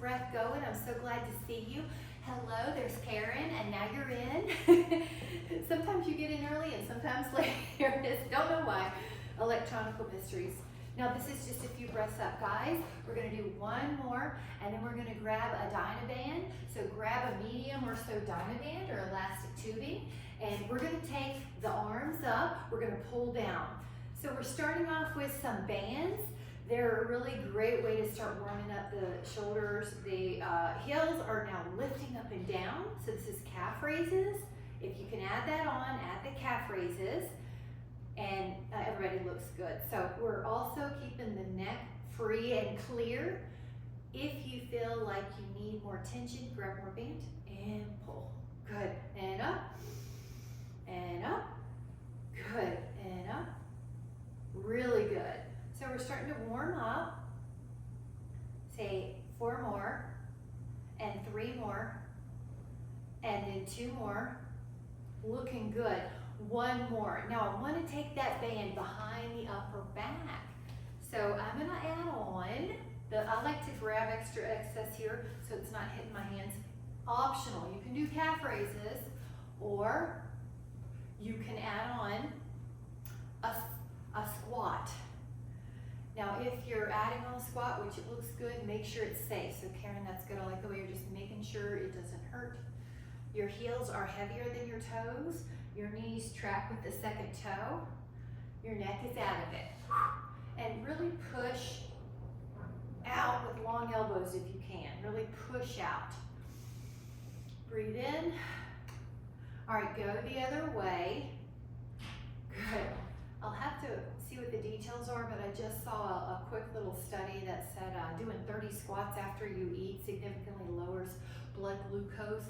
breath going. I'm so glad to see you. Hello, there's Karen, and now you're in. Sometimes you get in early and sometimes later. Don't know why. Electronical mysteries. Now this is just a few breaths up, guys. We're gonna do one more, and then we're gonna grab a Dynaband. So grab a medium or so Dynaband or elastic tubing, and we're gonna take the arms up, we're gonna pull down. So we're starting off with some bands. They're a really great way to start warming up the shoulders. The heels are now lifting up and down. So this is calf raises. If you can add that on, add the calf raises, and everybody looks good. So we're also keeping the neck free and clear. If you feel like you need more tension, grab more band and pull. Good, and up, and up, good, and up, really good. So we're starting to warm up. Say 4 more, and 3 more, and then 2 more. Looking good. 1 more. Now I want to take that band behind the upper back. So I'm going to add on, I like to grab extra excess here so it's not hitting my hands. Optional. You can do calf raises, or you can add on a squat. Now, if you're adding on a squat, which it looks good, make sure it's safe. So Karen, that's good. I like the way you're just making sure it doesn't hurt. Your heels are heavier than your toes. Your knees track with the second toe. Your neck is out of it. And really push out with long elbows if you can. Really push out. Breathe in. All right, go the other way. Good. I'll have to see what the details are, but I just saw a quick little study that said doing 30 squats after you eat significantly lowers blood glucose.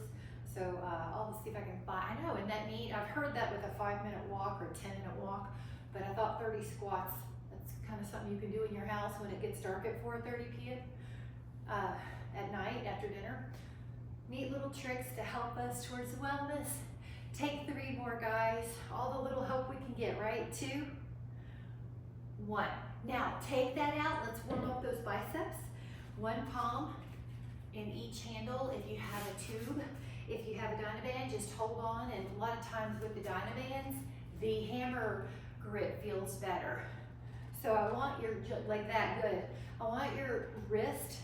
So I'll see if I can find, I know, isn't that neat? I've heard that with a 5-minute walk or 10-minute walk, but I thought 30 squats, that's kind of something you can do in your house when it gets dark at 4:30 p.m. At night after dinner. Neat little tricks to help us towards wellness. Take 3 more, guys. All the little help we can get, right? 2, 1. Now, take that out. Let's warm up those biceps. 1 palm in each handle if you have a tube. If you have a Dynaband, just hold on. And a lot of times with the Dynabands, the hammer grip feels better. So I want your, like that, good. I want your wrist,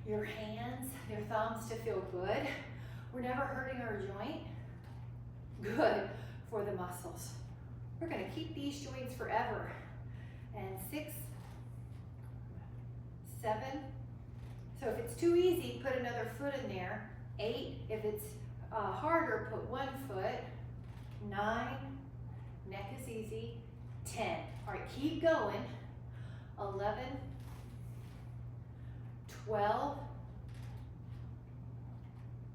your hands, your thumbs to feel good. We're never hurting our joint. Good for the muscles. We're gonna keep these joints forever. And 6, 7. So if it's too easy, put another foot in there. 8, if it's harder, put 1 foot. 9, neck is easy. 10. All right, keep going. 11, 12,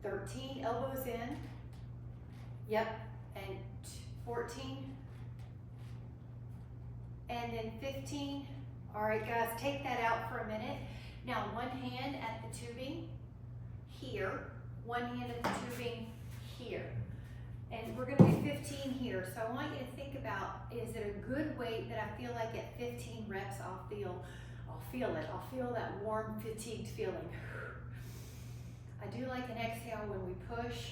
13, elbows in. Yep, and 14, and then 15. All right, guys, take that out for a minute. Now, 1 hand at the tubing here, 1 hand at the tubing here. And we're gonna do 15 here. So I want you to think about, is it a good weight that I feel like at 15 reps I'll feel it. I'll feel that warm, fatigued feeling. I do like an exhale when we push.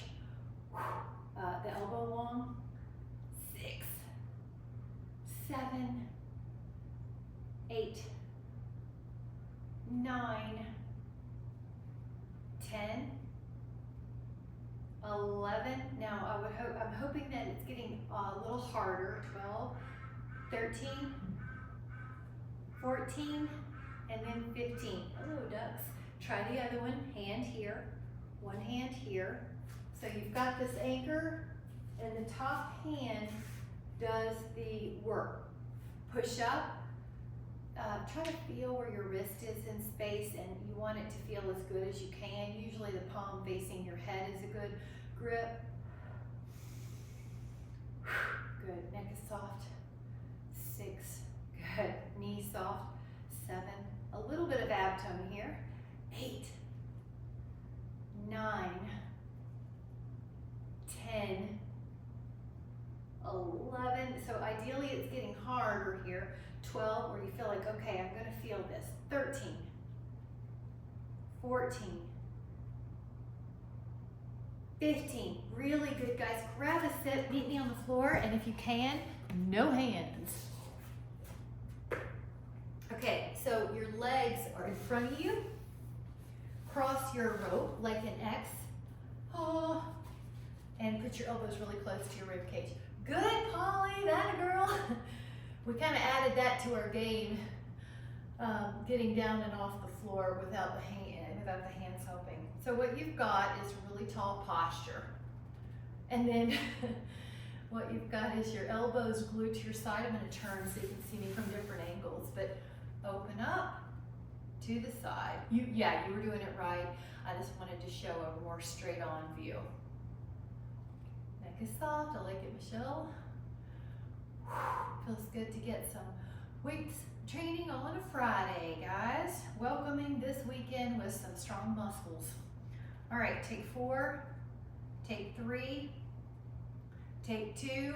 The elbow long. 6, 7, 8, 9, 10, 11. Now I'm hoping that it's getting a little harder. 12, 13, 14, and then 15. Hello, ducks. Try the other one. Hand here, 1 hand here. So you've got this anchor, and the top hand does the work. Push up. Try to feel where your wrist is in space, and you want it to feel as good as you can. Usually the palm facing your head is a good grip. Good. Neck is soft. 6. Good. Knee soft. 7. A little bit of ab tone here. 8, 9, 10, 11. So ideally it's getting harder here. 12, where you feel like, okay, I'm gonna feel this. 13, 14, 15. Really good, guys. Grab a sip, meet me on the floor, and if you can, no hands. Okay, so your legs are in front of you. Cross your rope like an X. Oh, and put your elbows really close to your rib cage. Good, Polly, that a girl. We kind of added that to our game, getting down and off the floor without the hands helping. So what you've got is really tall posture. And then what you've got is your elbows glued to your side. I'm going to turn so you can see me from different angles, but open up to the side. You were doing it right. I just wanted to show a more straight on view. Neck is soft. I like it, Michelle. Feels good to get some weights training on a Friday, guys. Welcoming this weekend with some strong muscles. All right, take 4, take 3, take 2,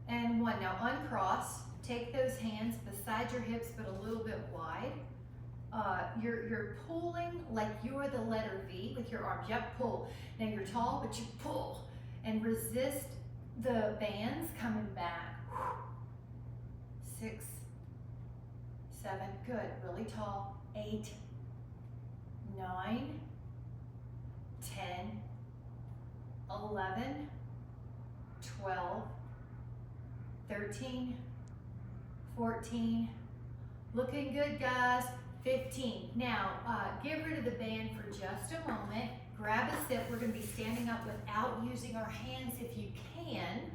and 1. Now uncross. Take those hands beside your hips, but a little bit wide. You're pulling like you're the letter V with your arms. Yep, pull. Now you're tall, but you pull and resist the bands coming back. 6, 7, good, really tall. 8, 9, 10, 11, 12, 13, 14, looking good, guys. 15. Now, get rid of the band for just a moment. Grab a sip. We're going to be standing up without using our hands if you can.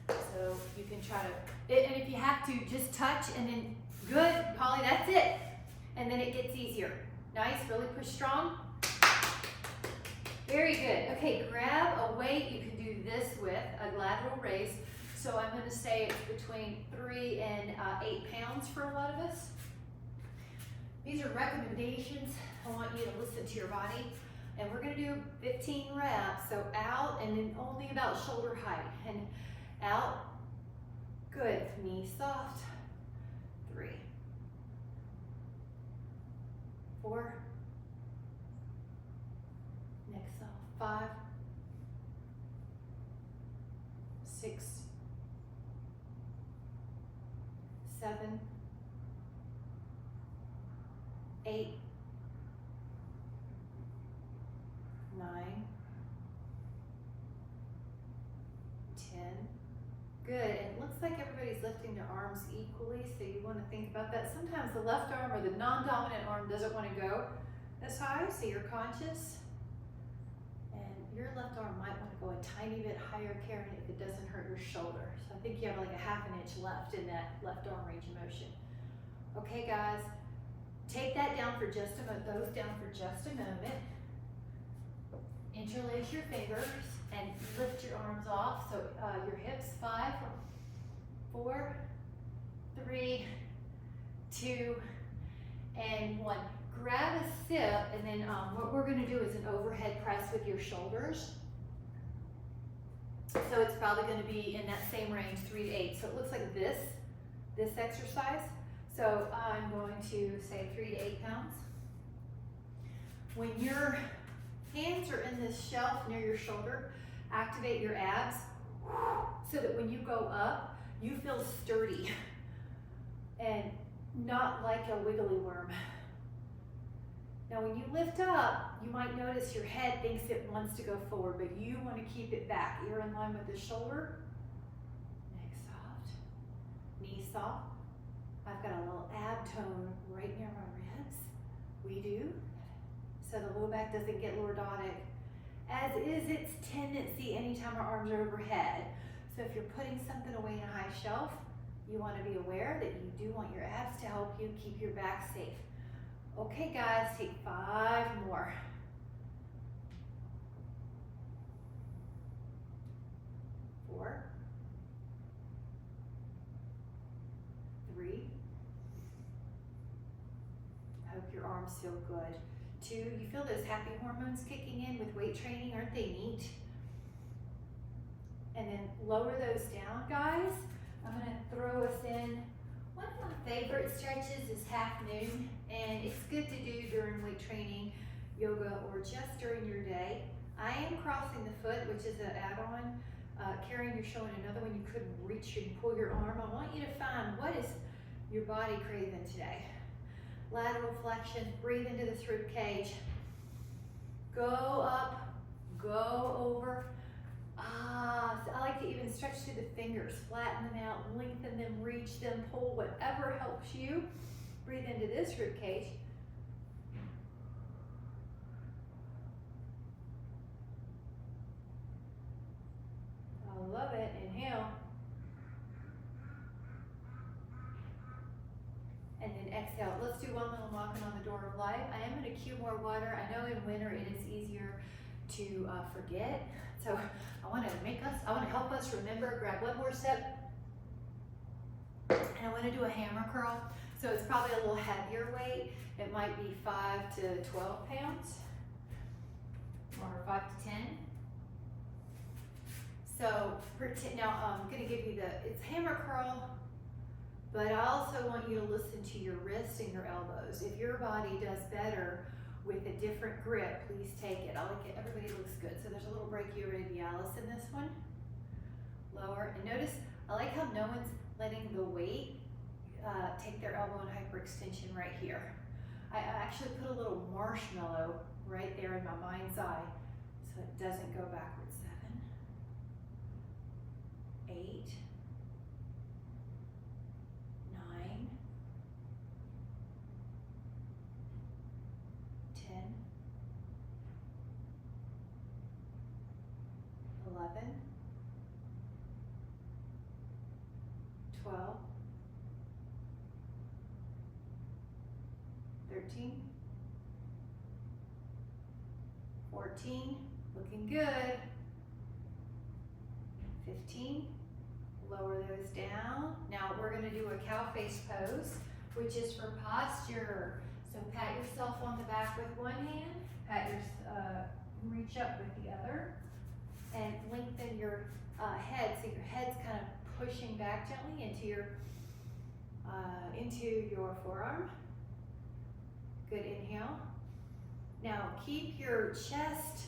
So you can try to, and if you have to, just touch and then, good, Polly, that's it. And then it gets easier. Nice, really push strong. Very good. Okay, grab a weight you can do this with, a lateral raise. So I'm going to say it's between 3 and 8 pounds for a lot of us. These are recommendations. I want you to listen to your body. And we're going to do 15 reps. So out and then only about shoulder height. And out. Good. Knee soft. 3, 4. Neck soft. 5, 6, 7, 8, 9, 10. Good. And it looks like everybody's lifting their arms equally, so you want to think about that. Sometimes the left arm or the non-dominant arm doesn't want to go as high, so you're conscious. And your left arm might want to go a tiny bit higher, Karen, if it doesn't hurt your shoulder. So I think you have like a ½ inch left in that left arm range of motion. Okay, guys, take that down for just a moment, those down for just a moment. Interlace your fingers and lift your arms off. So your hips, 5, 4, 3, 2, and 1. Grab a sip, and then what we're going to do is an overhead press with your shoulders. So it's probably going to be in that same range, 3 to 8. So it looks like this exercise. So I'm going to say 3 to 8 pounds. When your hands are in this shelf near your shoulder, activate your abs so that when you go up, you feel sturdy and not like a wiggly worm. Now when you lift up, you might notice your head thinks it wants to go forward, but you want to keep it back. You're in line with the shoulder. Neck soft, knee soft. I've got a little ab tone right near my ribs. We do. So the low back doesn't get lordotic, as is its tendency anytime our arms are overhead. So if you're putting something away in a high shelf, you want to be aware that you do want your abs to help you keep your back safe. Okay, guys, take 5 more. 4, 3. I hope your arms feel good. 2, you feel those happy hormones kicking in with weight training, aren't they neat? And then lower those down, guys. I'm gonna throw us in. One of my favorite stretches is half moon, and it's good to do during weight training. yoga or just during your day. I am crossing the foot, which is an add-on. Karen, you're showing another one you couldn't reach and pull your arm. I want you to find what is your body craving today. Lateral flexion, breathe into this rib cage. Go up, go over. So I like to even stretch through the fingers, flatten them out, lengthen them, reach them, pull, whatever helps you. Breathe into this rib cage. I love it. Inhale. And then exhale. Let's do one little knocking on the door of life. I am going to cue more water. I know in winter it is easier to forget. So I want to help us remember. Grab one more step. And I want to do a hammer curl. So it's probably a little heavier weight. It might be 5 to 12 pounds or 5 to 10. So now I'm going to give you it's hammer curl, but I also want you to listen to your wrists and your elbows. If your body does better with a different grip, please take it. I like it. Everybody looks good. So there's a little brachioradialis in this one. Lower. And notice, I like how no one's letting the weight take their elbow in hyperextension right here. I actually put a little marshmallow right there in my mind's eye so it doesn't go backwards. 7, 8, 9, 10, 11, 12, 13, 14, looking good. 15, lower those down. Now we're going to do a cow face pose, which is for posture. So pat yourself on the back with one hand, reach up with the other, and lengthen your head so your head's kind of pushing back gently into your forearm. Good, inhale. Now keep your chest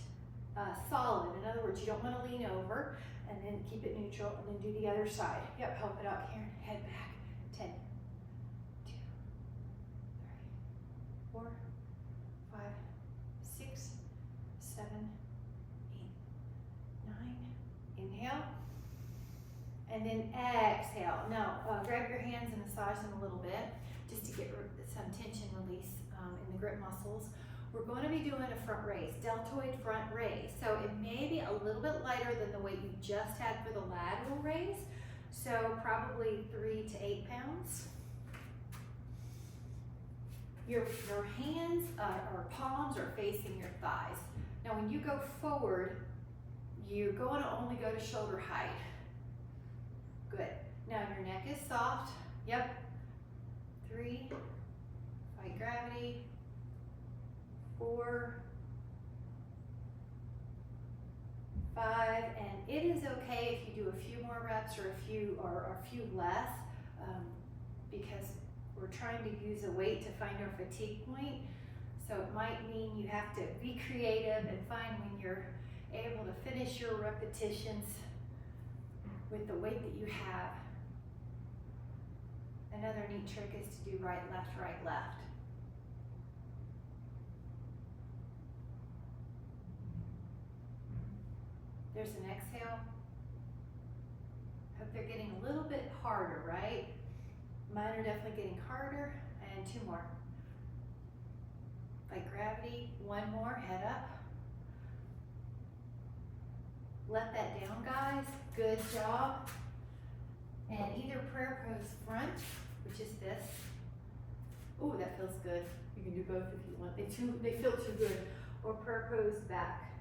solid. In other words, you don't want to lean over, and then keep it neutral, and then do the other side. Yep, help it out, Karen. Head back. 10, 2, 3, 4, 5, 6, 7, 8, 9. Inhale. And then exhale. Now, grab your hands and massage them a little bit, just to get some tension release in the grip muscles. We're going to be doing a front raise, deltoid front raise. So it may be a little bit lighter than the weight you just had for the lateral raise. So probably 3 to 8 pounds. Your hands or palms are facing your thighs. Now when you go forward, you're going to only go to shoulder height. Good. Now your neck is soft. Yep. 3, fight gravity. 4, 5, and it is okay if you do a few more reps or a few less, because we're trying to use a weight to find our fatigue point. So it might mean you have to be creative and find when you're able to finish your repetitions with the weight that you have. Another neat trick is to do right, left, right, left. There's an exhale. Hope they're getting a little bit harder, right? Mine are definitely getting harder. And 2 more. Like gravity. 1 more, head up. Let that down, guys. Good job. And either prayer pose front, which is this. Oh, that feels good. You can do both if you want. They feel too good. Or prayer pose back.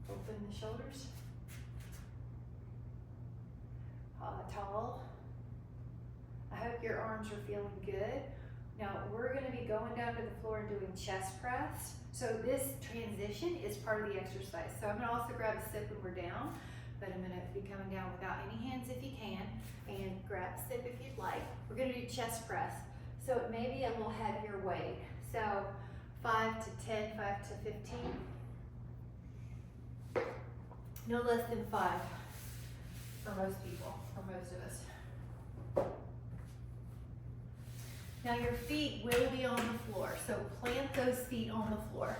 Open the shoulders. Tall. I hope your arms are feeling good. Now we're going to be going down to the floor and doing chest press. So this transition is part of the exercise. So I'm going to also grab a sip when we're down, but I'm going to be coming down without any hands if you can, and grab a sip if you'd like. We're going to do chest press. So it may be a little heavier weight. So 5 to 10, 5 to 15. No less than 5 for most people, for most of us. Now your feet will be on the floor, so plant those feet on the floor.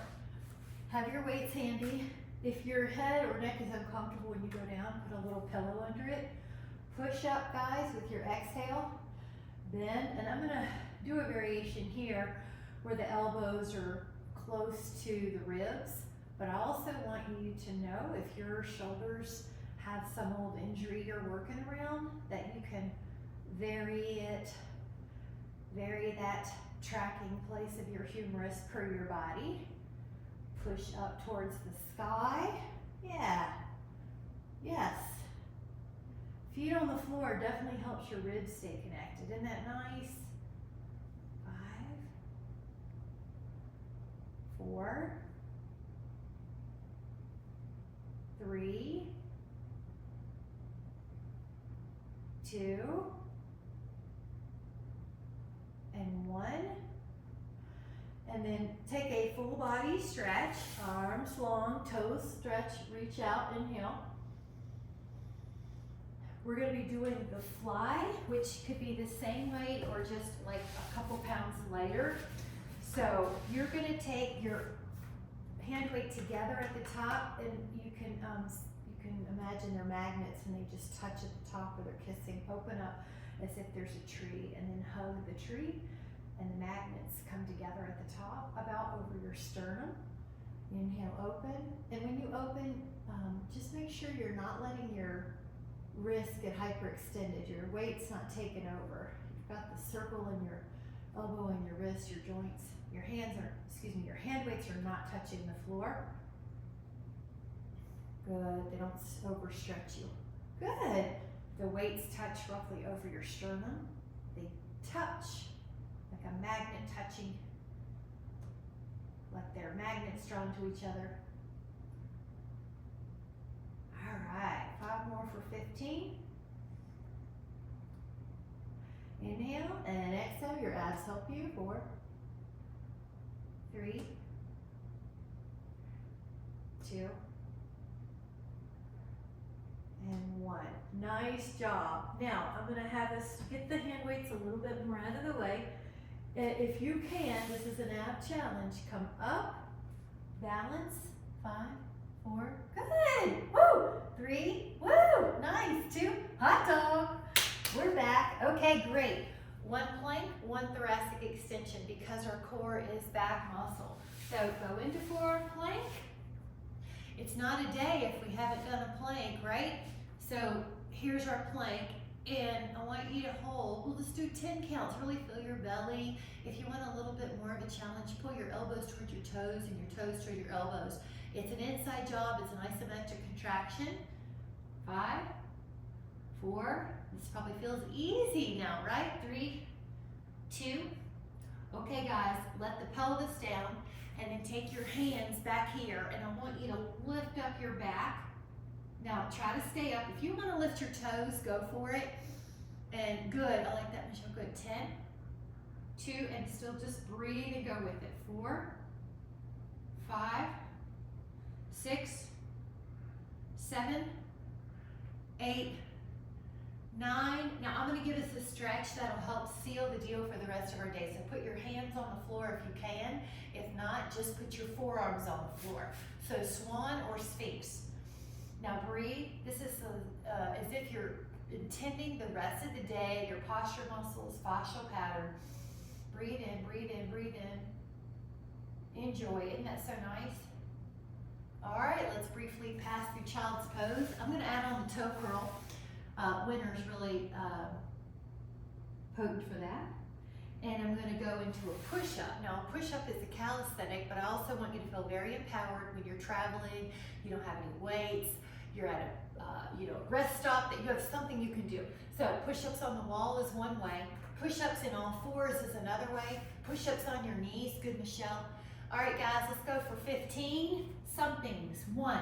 Have your weights handy. If your head or neck is uncomfortable when you go down, put a little pillow under it. Push up, guys, with your exhale. Bend, and I'm gonna do a variation here where the elbows are close to the ribs, but I also want you to know if your shoulders have some old injury you're working around, that you can vary that tracking place of your humerus per your body. Push up towards the sky. Yeah. Yes. Feet on the floor definitely helps your ribs stay connected. Isn't that nice? 5, 4, 3, 2, and 1. And then take a full body stretch, arms long, toes stretch, reach out, inhale. We're going to be doing the fly, which could be the same weight or just like a couple pounds lighter. So you're going to take your hand weight together at the top, and you can imagine they're magnets and they just touch at the top where they're kissing. Open up as if there's a tree, and then hug the tree. And the magnets come together at the top, about over your sternum. Inhale, open. And when you open, just make sure you're not letting your wrist get hyperextended. Your weight's not taken over. You've got the circle in your elbow and your wrist, your joints. Your hand weights are not touching the floor. Good, they don't overstretch you. Good. The weights touch roughly over your sternum. They touch like a magnet touching, like they're magnets drawn to each other. All right, 5 more for 15. Inhale and exhale, your abs help you. 4, 3, 2, and 1. Nice job. Now, I'm gonna have us get the hand weights a little bit more out of the way. If you can, this is an ab challenge. Come up, balance, 5, 4, good, woo, 3, woo, nice, 2, hot dog. We're back, okay, great. 1 plank, 1 thoracic extension because our core is back muscle. So go into forward plank. It's not a day if we haven't done a plank, right? So here's our plank. And I want you to hold, we'll just do 10 counts, really feel your belly. If you want a little bit more of a challenge, pull your elbows toward your toes and your toes toward your elbows. It's an inside job, it's an isometric contraction. 5, 4, this probably feels easy now, right? 3, 2, okay guys, let the pelvis down and then take your hands back here, and I want you to lift up your back. Now try to stay up. If you want to lift your toes, go for it. And good, I like that, Michelle, good. 10, 2, and still just breathe and go with it. 4, 5, 6, 7, 8, 9. Now I'm going to give us a stretch that'll help seal the deal for the rest of our day. So put your hands on the floor if you can. If not, just put your forearms on the floor. So swan or sphinx. Now breathe. This is as if you're intending the rest of the day, your posture muscles, fascial pattern. Breathe in, breathe in, breathe in. Enjoy. Isn't that so nice? All right, let's briefly pass through child's pose. I'm going to add on the toe curl. Winter's really potent for that. And I'm going to go into a push-up. Now, a push-up is a calisthenic, but I also want you to feel very empowered when you're traveling, you don't have any weights, you're at a rest stop, that you have something you can do. So push-ups on the wall is one way. Push-ups in all fours is another way. Push-ups on your knees. Good, Michelle. All right, guys, let's go for 15 somethings. 1.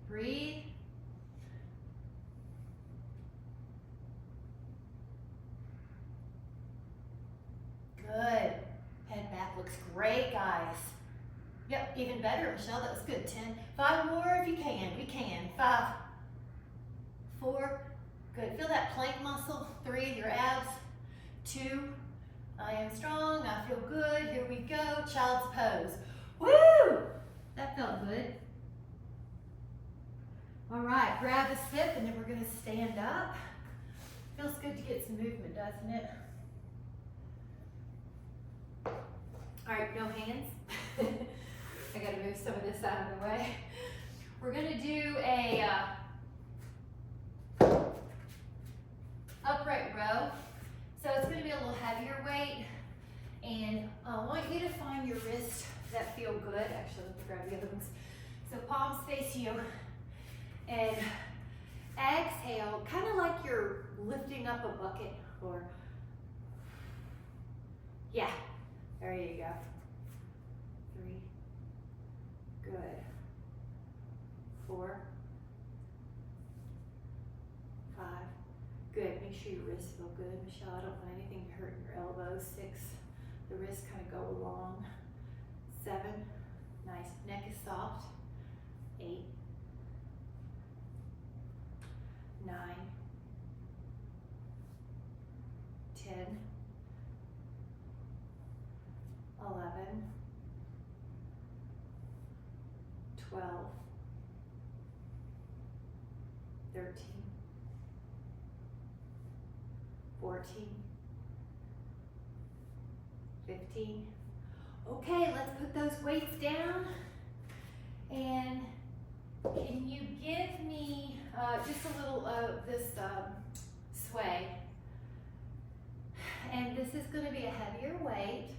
Breathe. Good. looks great, guys. Yep, even better, Michelle, that was good. 10, 5 more if you can, we can. 5, 4, good. Feel that plank muscle. 3, your abs. 2, I am strong, I feel good. Here we go, child's pose. Woo! That felt good. All right, grab a sip and then we're gonna stand up. Feels good to get some movement, doesn't it? All right, no hands. I gotta move some of this out of the way. We're gonna do a upright row. So it's gonna be a little heavier weight, and I want you to find your wrists that feel good. Actually, let me grab the other ones. So palms face you, and exhale, kind of like you're lifting up a bucket, or, yeah, there you go. 3, good. 4, 5, good. Make sure your wrists feel good, Michelle. I don't want anything to hurt in your elbows. 6, the wrists kind of go along. 7, nice. Neck is soft. 8, 9, 10, 11, 12, 13, 14, 15. Okay, let's put those weights down. And can you give me just a little of this sway? And this is going to be a heavier weight.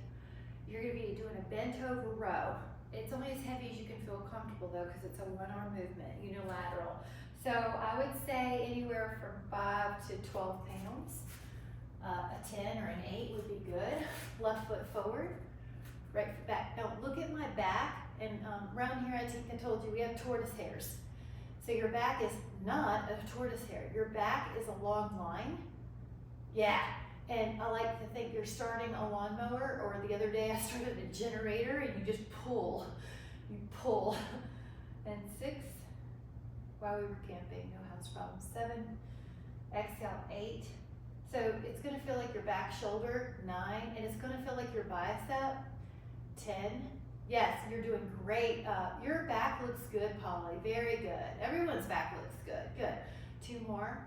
You're going to be doing a bent over row. It's only as heavy as you can feel comfortable though, because it's a one-arm movement, unilateral. So I would say anywhere from 5 to 12 pounds. A 10 or an 8 would be good. Left foot forward, right foot back. Now look at my back, and around here I think I told you we have tortoise hairs. So your back is not a tortoise hair. Your back is a long line. Yeah, and I like to think you're starting a lawnmower, or the other day I started a generator and you just pull. You pull. And 6, while we were camping, no house problems. 7, exhale, 8. So it's gonna feel like your back shoulder. 9, and it's gonna feel like your bicep. 10, yes, you're doing great. Your back looks good, Polly, very good. Everyone's back looks good, good. 2 more.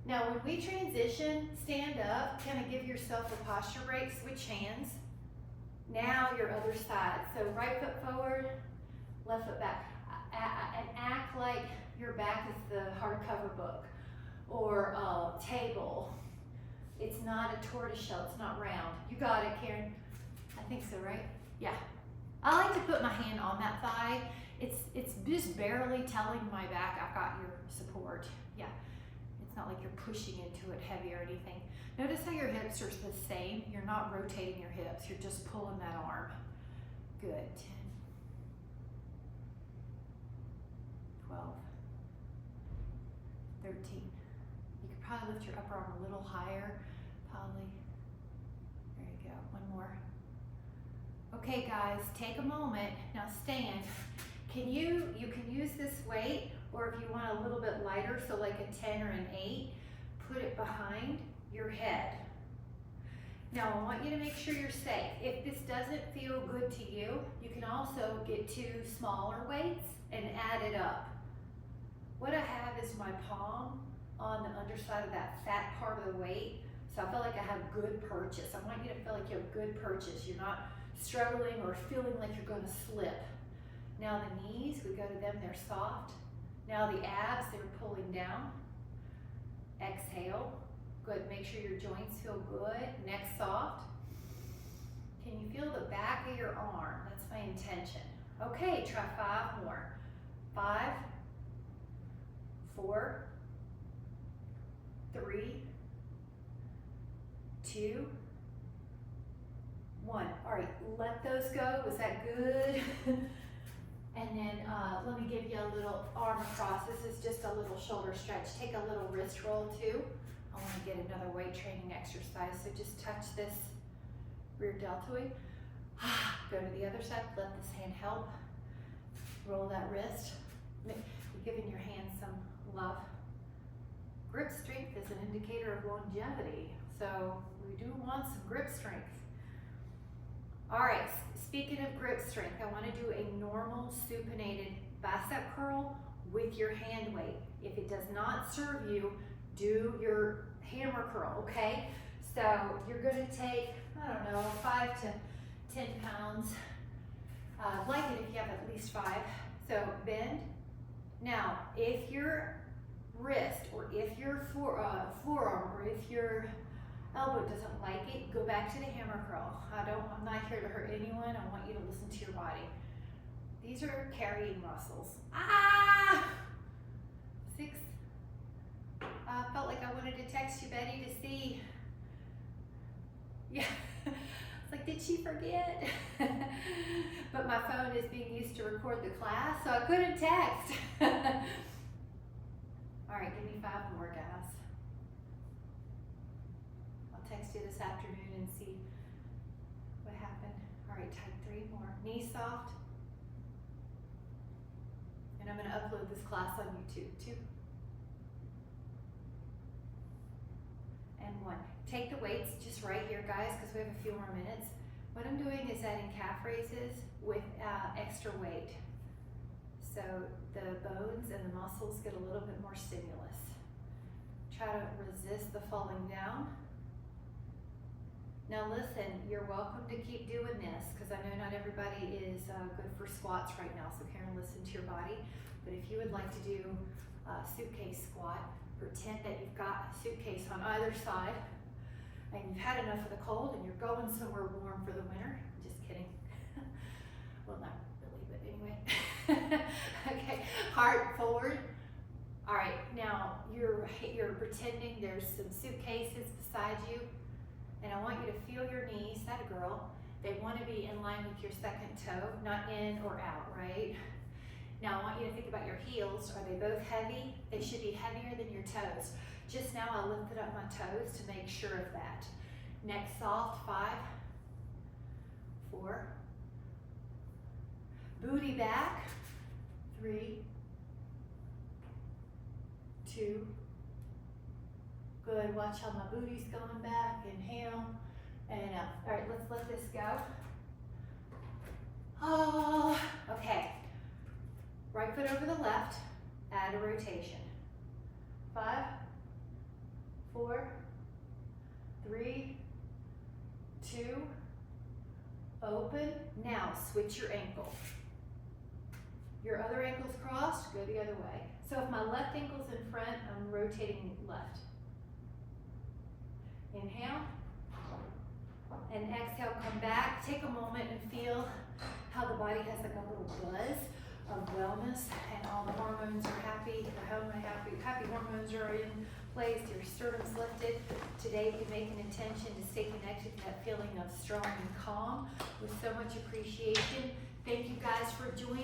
Now when we transition, stand up, kind of give yourself a posture break, switch hands. Now your other side. So right foot forward, left foot back. And act like your back is the hardcover book or a table. It's not a tortoise shell, it's not round. You got it, Karen. I think so, right? Yeah. I like to put my hand on that thigh. It's just barely telling my back I've got your support. Yeah. It's not like you're pushing into it heavy or anything. Notice how your hips are the same. You're not rotating your hips, you're just pulling that arm. Good. 10, 12, 13. You could probably lift your upper arm a little higher, Polly. There you go, 1 more. Okay guys, take a moment, now stand. You can use this weight, or if you want a little bit lighter, so like a 10 or an 8, put it behind your head. Now I want you to make sure you're safe. If this doesn't feel good to you, you can also get 2 smaller weights and add it up. What I have is my palm on the underside of that fat part of the weight, so I feel like I have good purchase. I want you to feel like you have good purchase. You're not struggling or feeling like you're going to slip. Now the knees, we go to them, they're soft. Now the abs, they're pulling down. Exhale. Good, make sure your joints feel good. Neck soft. Can you feel the back of your arm? That's my intention. Okay, try 5 more. 5, 4, 3, 2, 1. All right, let those go. Was that good? And then let me give you a little arm across. This is just a little shoulder stretch. Take a little wrist roll too. I want to get another weight training exercise. So just touch this rear deltoid. Go to the other side, let this hand help. Roll that wrist. You're giving your hand some love. Grip strength is an indicator of longevity. So we do want some grip strength. All right, speaking of grip strength, I want to do a normal supinated bicep curl with your hand weight. If it does not serve you, do your hammer curl, okay? So you're going to take, I don't know, 5 to 10 pounds. Like it if you have at least 5. So bend. Now, if your wrist or if your forearm or if your elbow doesn't like it, go back to the hammer curl. I'm not here to hurt anyone. I want you to listen to your body. These are carrying muscles. 6. I felt like I wanted to text you, Betty, to see. Yeah. It's like, did she forget? But my phone is being used to record the class, so I couldn't text. All right, give me 5 more, guys. I'll text you this afternoon and see what happened. All right, type 3 more. Knees soft. And I'm going to upload this class on YouTube too. And 1. Take the weights just right here, guys, because we have a few more minutes. What I'm doing is adding calf raises with extra weight. So the bones and the muscles get a little bit more stimulus. Try to resist the falling down. Now listen, you're welcome to keep doing this because I know not everybody is good for squats right now, so Karen, listen to your body. But if you would like to do a suitcase squat, pretend that you've got a suitcase on either side and you've had enough of the cold and you're going somewhere warm for the winter. Just kidding. Well, not really, but anyway. Okay, heart forward. All right, now you're pretending there's some suitcases beside you, and I want you to feel your knees. That a girl. They want to be in line with your second toe, not in or out, right? Now I want you to think about your heels. Are they both heavy? They should be heavier than your toes. Just now I lifted up my toes to make sure of that. Neck soft, 5, 4. Booty back, 3, 2. Good, watch how my booty's going back. Inhale and out. All right, let's let this go. Oh, okay. Right foot over the left, add a rotation. 5, 4, 3, 2, open. Now switch your ankle. Your other ankle's crossed, go the other way. So if my left ankle's in front, I'm rotating left. Inhale, and exhale, come back. Take a moment and feel how the body has like a little buzz of wellness and all the hormones are happy, happy hormones are in place, your sternum's lifted. Today you can make an intention to stay connected to that feeling of strong and calm with so much appreciation. Thank you guys for joining.